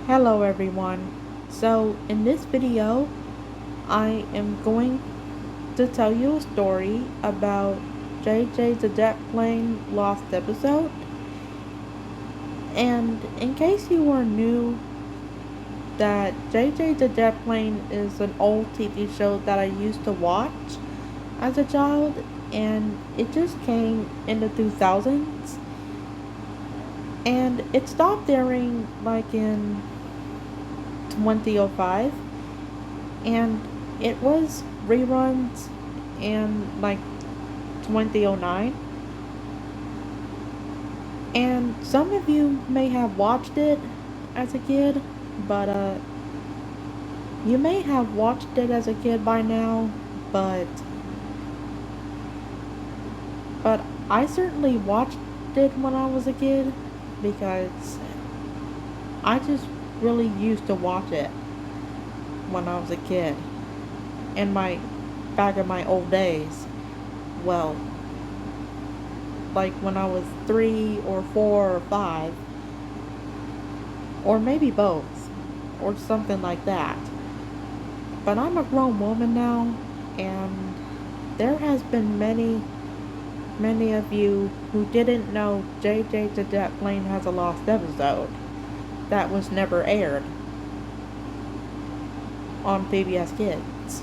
Hello everyone. So in this video, I am going to tell you a story about JJ the Jet Plane Lost episode. And in case you are new, that JJ the Jet Plane is an old TV show that I used to watch as a child, and it just came in the 2000s, and it stopped airing like in 2005, and it was reruns in like 2009. And some of you may have watched it as a kid, but you may have watched it as a kid by now, but but I certainly watched it when I was a kid because I just really used to watch it when I was a kid in my back in my old days. Well, like when I was 3 or 4 or 5, or maybe both, or something like that. But I'm a grown woman now, and there has been many of you who didn't know JJ the Jet Plane has a lost episode that was never aired on PBS Kids.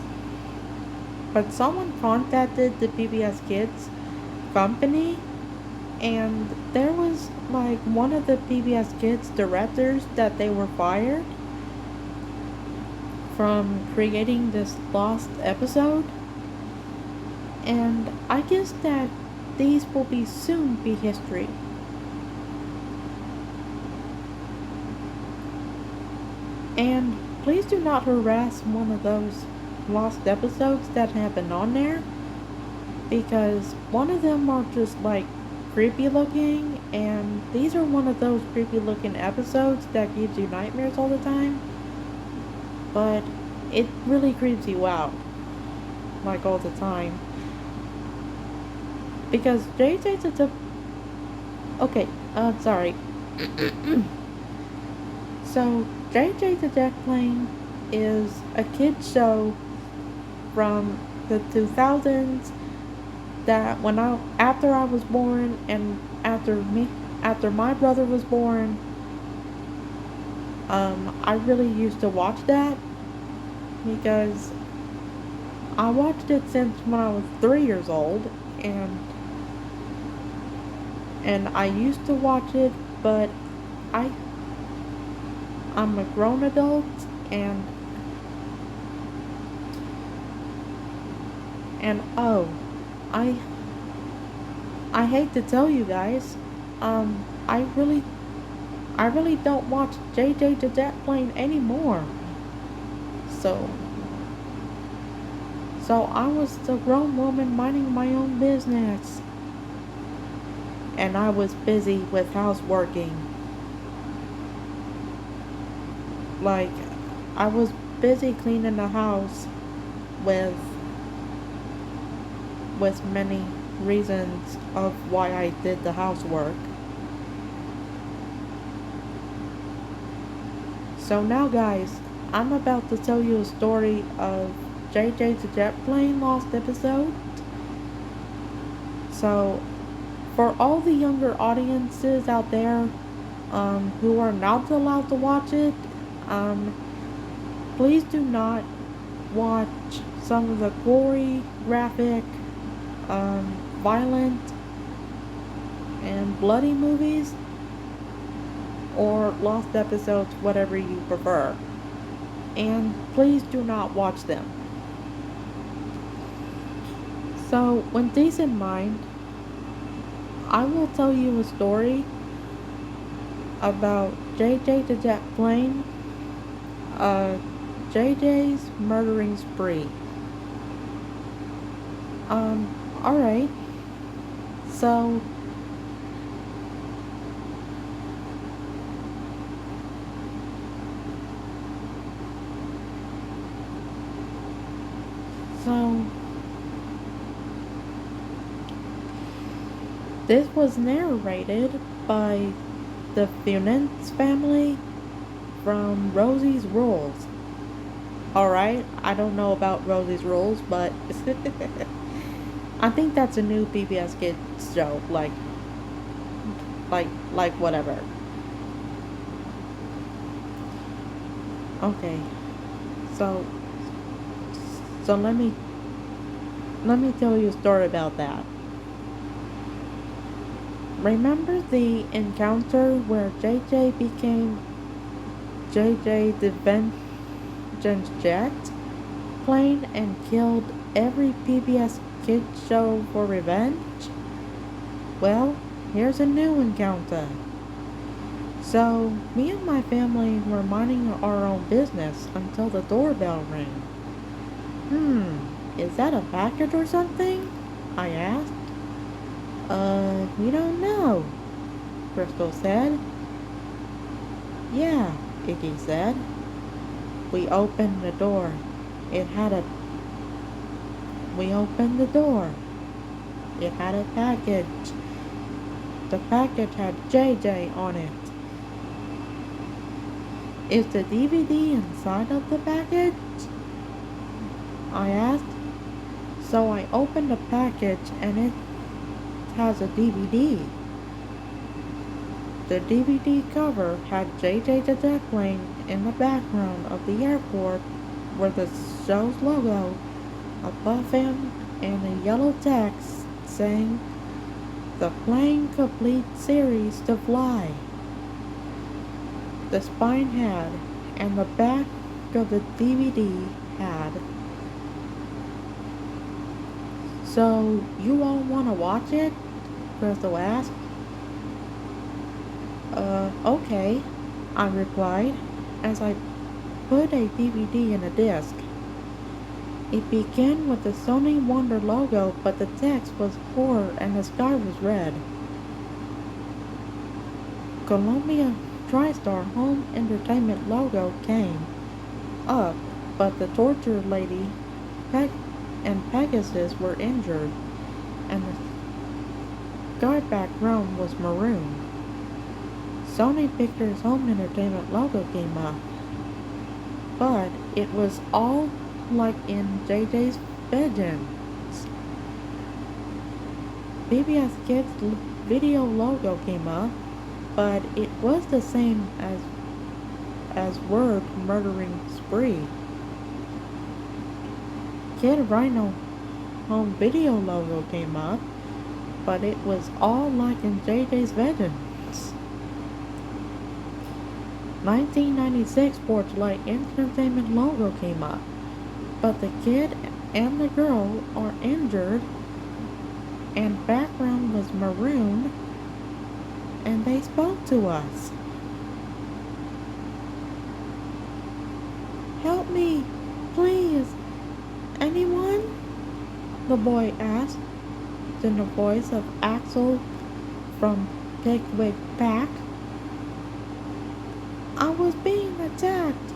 But someone contacted the PBS Kids company, and there was like one of the PBS Kids directors that they were fired from creating this lost episode. And I guess that these will be soon be history. And please do not harass one of those lost episodes that have been on there, because one of them are just like creepy looking, and these are one of those creepy looking episodes that gives you nightmares all the time. But it really creeps you out, like all the time. Because JJ's a okay, sorry. So JJ the Jet Plane is a kid show from the 2000s that when I after I was born and after my brother was born, I really used to watch that because I watched it since when I was 3 years old, and I used to watch it, but I I'm a grown adult, and oh, I I hate to tell you guys, um, I really don't watch JJ the Jet Plane anymore. So I was a grown woman minding my own business, and I was busy with houseworking. Like, I was busy cleaning the house with many reasons of why I did the housework. So now guys, I'm about to tell you a story of JJ the Jet Plane Lost episode. So for all the younger audiences out there who are not allowed to watch it, um, please do not watch some of the gory, graphic, violent, and bloody movies, or lost episodes, whatever you prefer. And please do not watch them. So, with these in mind, I will tell you a story about JJ the Jet Plane, uh, JJ's murdering spree. Alright. So, so, this was narrated by the Funens family from Rosie's Rules. Alright, I don't know about Rosie's Rules, but I think that's a new PBS Kids show. Like whatever. Okay, so so let me tell you a story about that. Remember the encounter where JJ became JJ the Vengeance Jet plane and killed every PBS Kids show for revenge? Well, here's a new encounter. So, me and my family were minding our own business until the doorbell rang. Is that a package or something? I asked. We don't know, Crystal said. Yeah, Iggy said. We opened the door. It had a... We opened the door. It had a package. The package had JJ on it. Is the DVD inside of the package? I asked. So I opened the package and it has a DVD. The DVD cover had JJ the Jet Plane in the background of the airport with the show's logo above him and a yellow text saying, "The plane complete series to fly." The spine had, and the back of the DVD had. So, you all want to watch it? Crystal asked. Okay, I replied, as I put a DVD in a disc. It began with the Sony Wonder logo, but the text was horror and the sky was red. Columbia TriStar Home Entertainment logo came up, but the torture lady and Pegasus were injured, and the sky background was maroon. Sony Pictures Home Entertainment logo came up, but it was all like in JJ's Vengeance. PBS Kids video logo came up, but it was the same as Word Murdering Spree. Kid Rhino Home Video logo came up, but it was all like in JJ's Vengeance. 1996 Porchlight Entertainment logo came up, but the kid and the girl are injured and background was maroon and they spoke to us. Help me, please. Anyone? The boy asked in the voice of Axel from Pickwick Pack. I was being attacked.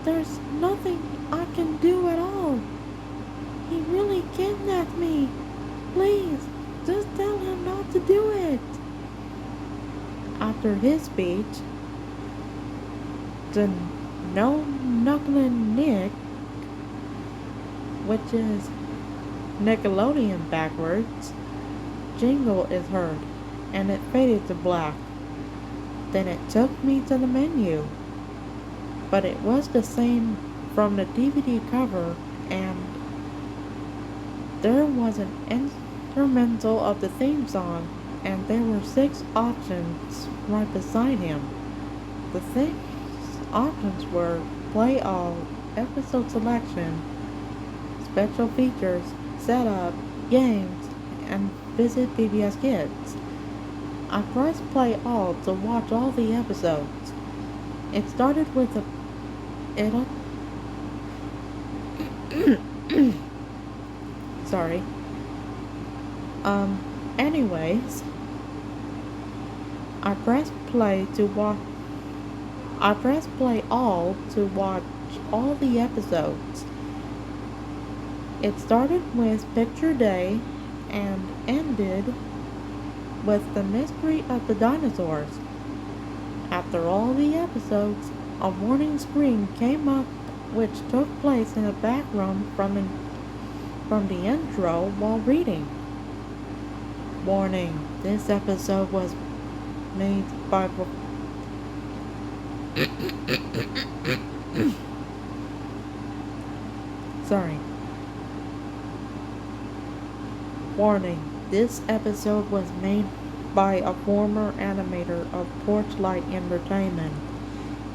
There's nothing I can do at all. He really kidnapped me. Please, just tell him not to do it. After his speech, the No Knucklin' Nick, which is Nickelodeon backwards, jingle is heard, and it faded to black. Then it took me to the menu, but it was the same from the DVD cover, and there was an instrumental of the theme song, and there were 6 options right beside him. The 6 options were play all, episode selection, special features, setup, games, and visit PBS Kids. I pressed play all to watch all the episodes. It started with a... Sorry. Anyways, I pressed play all to watch all the episodes. It started with Picture Day and ended with the mystery of the dinosaurs. After all the episodes, a warning screen came up which took place in the background from the intro while reading. Warning, this episode was made by... Sorry. Warning, this episode was made by a former animator of Torchlight Entertainment.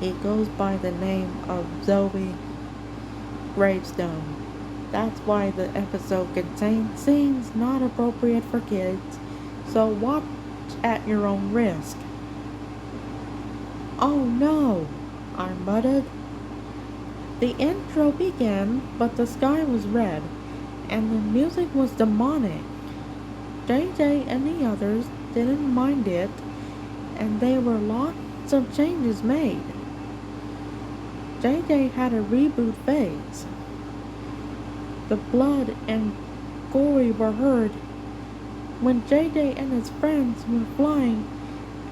He goes by the name of Zoe Gravestone. That's why the episode contains scenes not appropriate for kids, so watch at your own risk. Oh no, I muttered. The intro began, but the sky was red, and the music was demonic. JJ and the others didn't mind it, and there were lots of changes made. JJ had a reboot phase. The blood and gory were heard. When JJ and his friends were flying,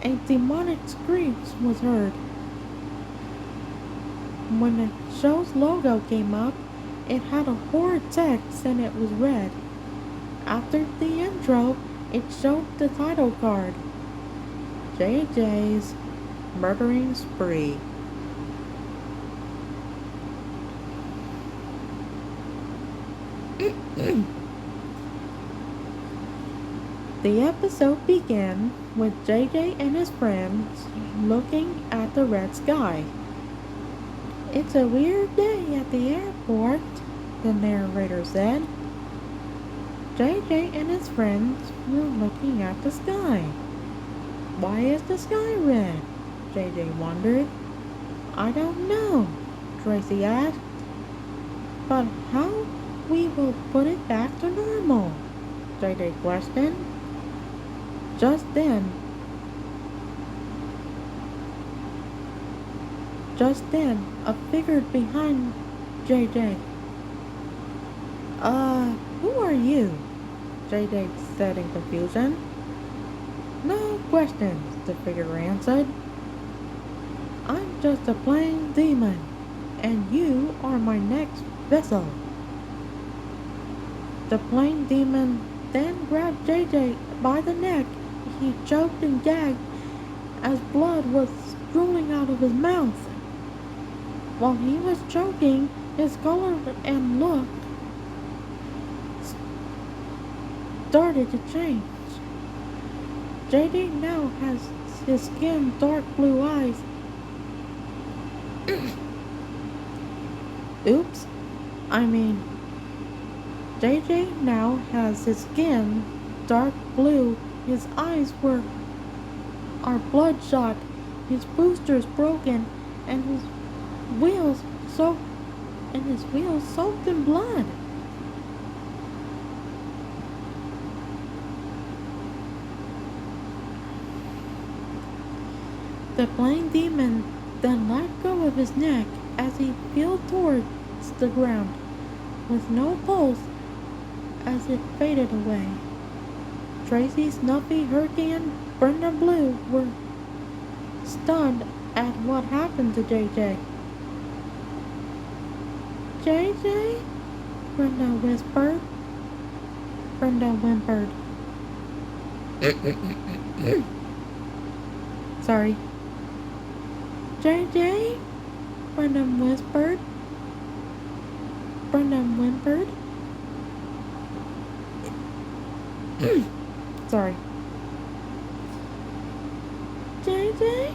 a demonic scream was heard. When the show's logo came up, it had a horror text and it was red. After the intro, it showed the title card, JJ's Murdering Spree. The episode began with JJ and his friends looking at the red sky. It's a weird day at the airport, the narrator said. JJ and his friends were looking at the sky. Why is the sky red? JJ wondered. I don't know, Tracy asked. But how we will put it back to normal? JJ questioned. Just then, a figure behind JJ. Who are you? JJ said in confusion. No questions, the figure answered. I'm just a plain demon, and you are my next vessel. The plain demon then grabbed JJ by the neck. He choked and gagged as blood was drooling out of his mouth. While he was choking, his color and look started to change. JJ now has his skin dark blue eyes. JJ now has his skin dark blue. His eyes are bloodshot. His boosters broken, and his wheels soaked in blood. The blind demon then let go of his neck as he fell towards the ground, with no pulse as it faded away. Tracy, Snuffy, Herky, and Brenda Blue were stunned at what happened to JJ. JJ? Brenda whispered. Brenda whimpered. Sorry. JJ? Brenda whispered. Brenda whimpered. Sorry. JJ?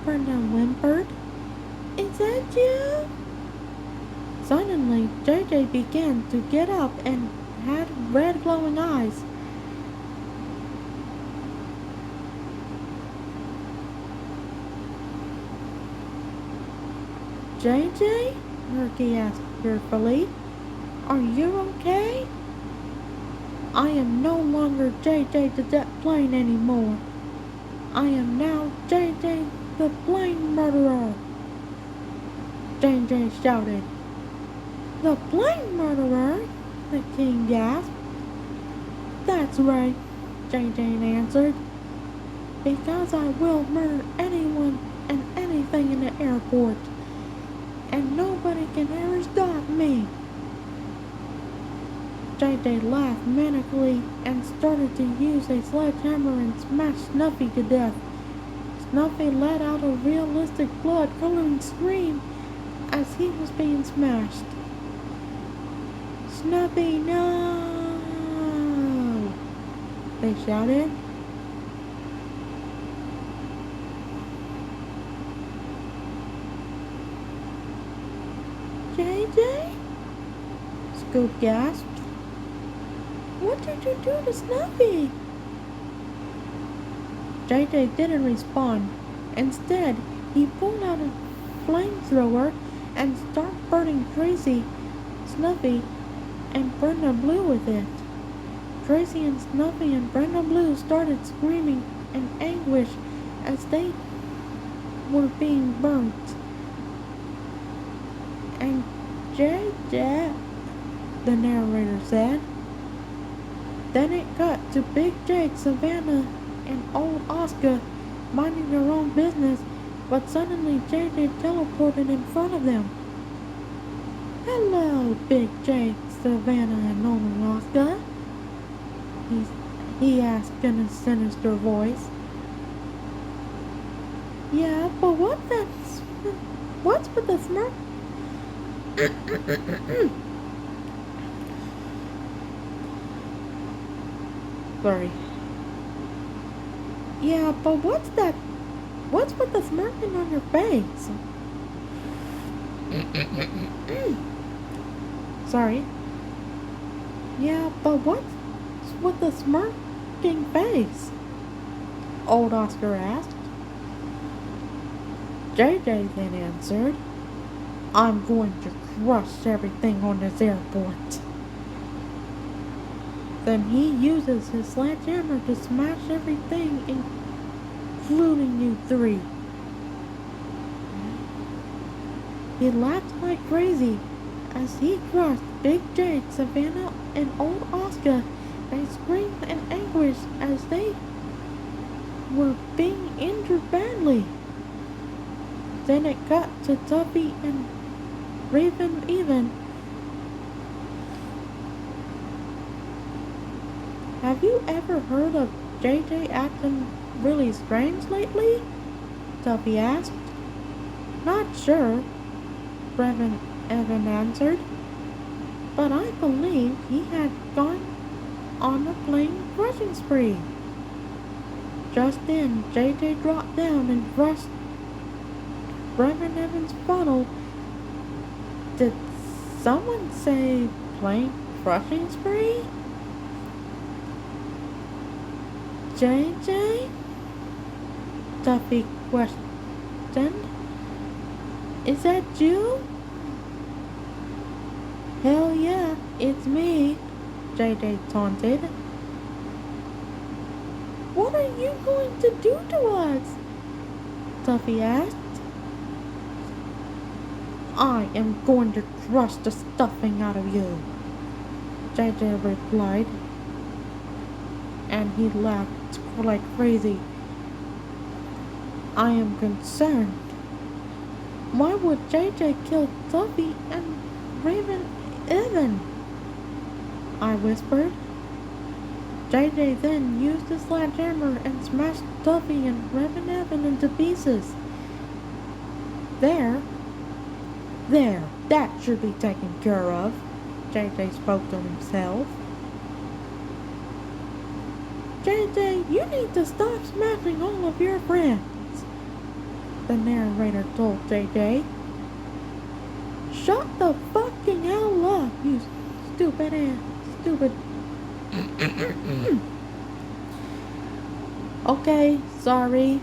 Brenda whimpered. Is that you? Suddenly, JJ began to get up and had red glowing eyes. JJ? Herky asked fearfully. Are you okay? I am no longer JJ the Jet Plane anymore. I am now JJ the Plane Murderer. JJ shouted. The Plane Murderer? The king gasped. That's right, JJ answered. Because I will murder anyone and anything anything in the airport, and nobody can ever stop me. JJ laughed manically and started to use a sledgehammer and smash Snuffy to death. Snuffy let out a realistic blood-colored scream as he was being smashed. Snuffy, no! They shouted. JJ? Scoop gasped. What did you do to Snuffy? JJ didn't respond. Instead, he pulled out a flamethrower and started burning Tracy, Snuffy, and Brenda Blue with it. Tracy and Snuffy and Brenda Blue started screaming in anguish as they were being burnt. And JJ, the narrator said. Then it cut to Big Jake, Savannah, and old Oscar minding their own business, but suddenly JJ teleported in front of them. Hello, Big Jake, Savannah, and old Oscar, he asked in a sinister voice. Yeah, but what's with the smirk? Sorry. Yeah, but what's with the smirking on your face? Sorry. Yeah, but what's with the smirking face? Old Oscar asked. JJ then answered, I'm going to crush everything on this airport. Then he uses his sledgehammer to smash everything, including you three. He laughed like crazy as he crushed Big Jake, Savannah, and old Oscar. They screamed in anguish as they were being injured badly. Then it cut to Tuffy and Raven Even. Have you ever heard of JJ acting really strange lately? Tuffy asked. Not sure, Reverend Evan answered, but I believe he had gone on a plane crushing spree. Just then, JJ dropped down and crushed Reverend Evan's funnel. Did someone say plane crushing spree? JJ? Tuffy questioned. Is that you? Hell yeah, it's me, JJ taunted. What are you going to do to us? Tuffy asked. I am going to crush the stuffing out of you, JJ replied. And he laughed like crazy. I am concerned. Why would JJ kill Tuffy and Raven Evan? I whispered. JJ then used the sledgehammer and smashed Tuffy and Raven Evan into pieces. There, that should be taken care of, JJ spoke to himself. JJ, you need to stop smashing all of your friends, the narrator told JJ. Shut the fucking hell up, you stupid. Okay, sorry.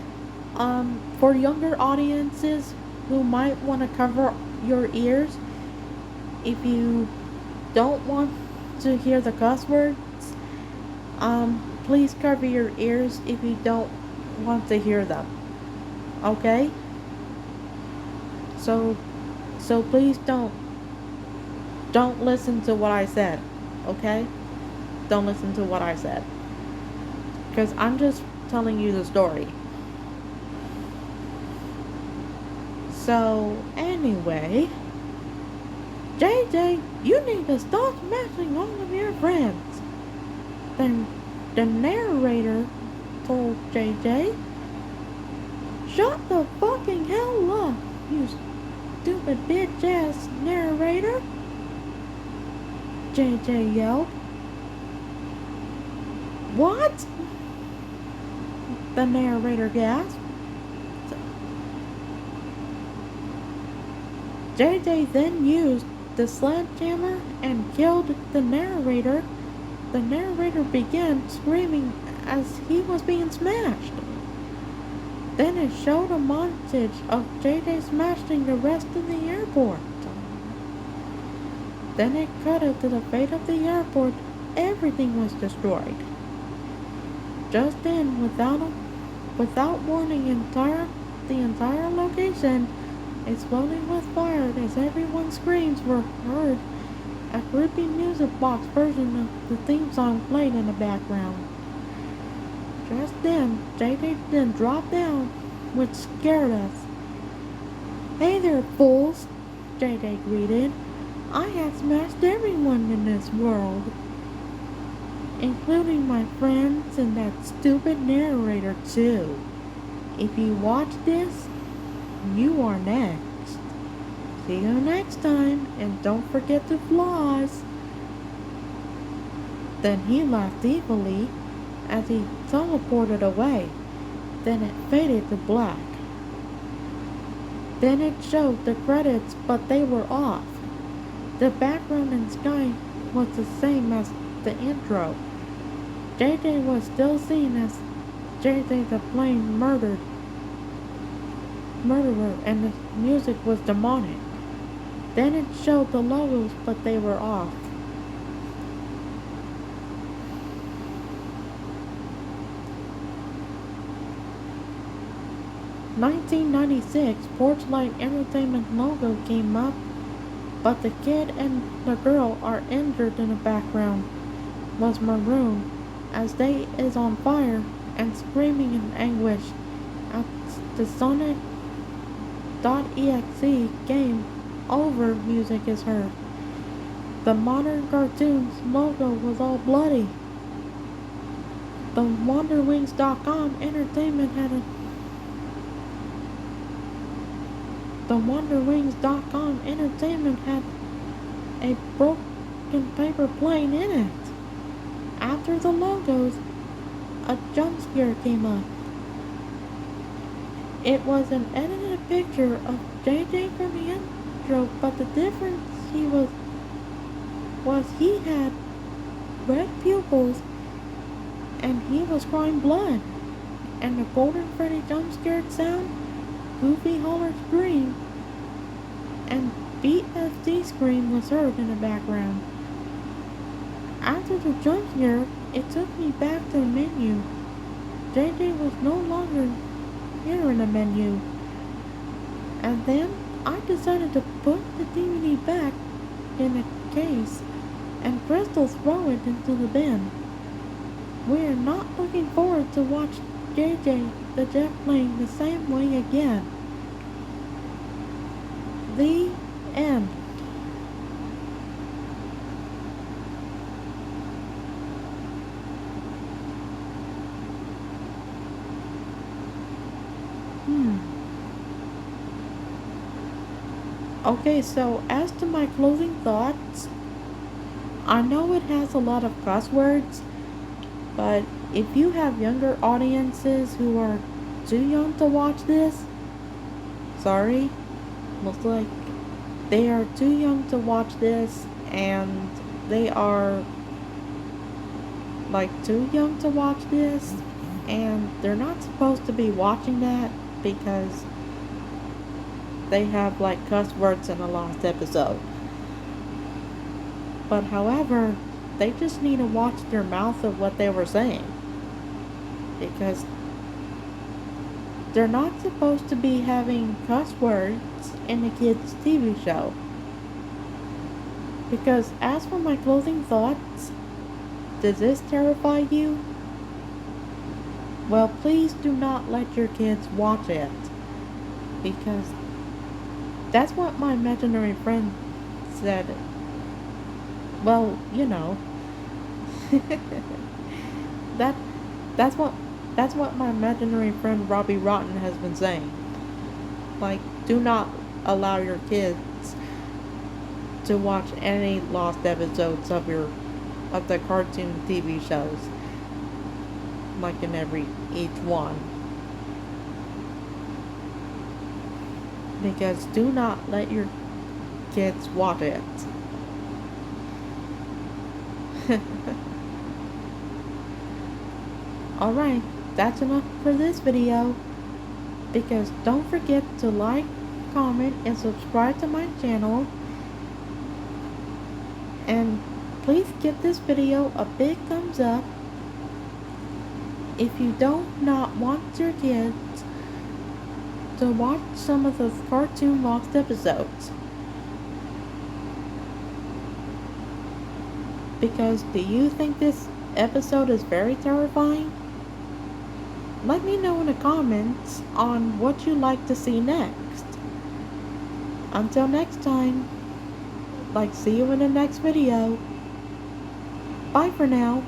For younger audiences who might want to cover your ears, if you don't want to hear the cuss words, please cover your ears if you don't want to hear them. Okay? So please don't listen to what I said. Okay? Don't listen to what I said. Because I'm just telling you the story. So, anyway, JJ, you need to stop smashing all of your friends. Then the narrator told JJ, shut the fucking hell up, you stupid bitch ass narrator, JJ yelled. What? The narrator gasped. JJ then used the sledgehammer and killed the narrator. The narrator began screaming as he was being smashed. Then it showed a montage of JJ smashing the rest of the airport. Then it cut to the fate of the airport. Everything was destroyed. Just then, without warning, the entire location exploding with fire as everyone's screams were heard. A creepy music box version of the theme song played in the background. Just then, JJ then dropped down, which scared us. Hey there, fools, JJ greeted. I have smashed everyone in this world, including my friends and that stupid narrator too. If you watch this, you are next. See you next time, and don't forget to floss. Then he laughed evilly as he teleported away. Then it faded to black. Then it showed the credits, but they were off. The background and sky was the same as the intro. JJ was still seen as JJ the plane murderer, and the music was demonic. Then it showed the logos, but they were off. "1996 Porchlight Entertainment logo came up, but the kid and the girl are injured in the background was maroon as they is on fire and screaming in anguish as the Sonic.exe game over music is heard. The Modern Cartoons logo was all bloody. The WonderWings.com Entertainment had a broken paper plane in it. After the logos, a jump scare came up. It was an edited picture of JJ from the intro, but the difference was he had red pupils and he was crying blood. And the Golden Freddy jump scared sound, Goofy Holler scream, and BFD scream was heard in the background. After the jump scare, it took me back to the menu. JJ was no longer here in the menu. And then I decided to put the DVD back in the case and Crystal throw it into the bin. We are not looking forward to watch JJ the jet plane the same way again. The end. Okay, so as to my closing thoughts, I know it has a lot of cuss words, but if you have younger audiences who are too young to watch this, sorry, looks like they are too young to watch this, and they are like too young to watch this, and they're not supposed to be watching that because they have like cuss words in the last episode. But however, they just need to watch their mouth of what they were saying, because they're not supposed to be having cuss words in a kids' TV show. Because as for my closing thoughts, does this terrify you? Well, please do not let your kids watch it, because That's what my imaginary friend said. Well, that that's what that's what my imaginary friend Robbie Rotten has been saying. Like, do not allow your kids to watch any lost episodes of the cartoon TV shows. Like in each one. Because do not let your kids watch it. Alright, that's enough for this video. Because don't forget to like, comment, and subscribe to my channel. And please give this video a big thumbs up if you don't not want your kids to watch some of the cartoon lost episodes. Because do you think this episode is very terrifying? Let me know in the comments on what you'd like to see next. Until next time, see you in the next video. Bye for now.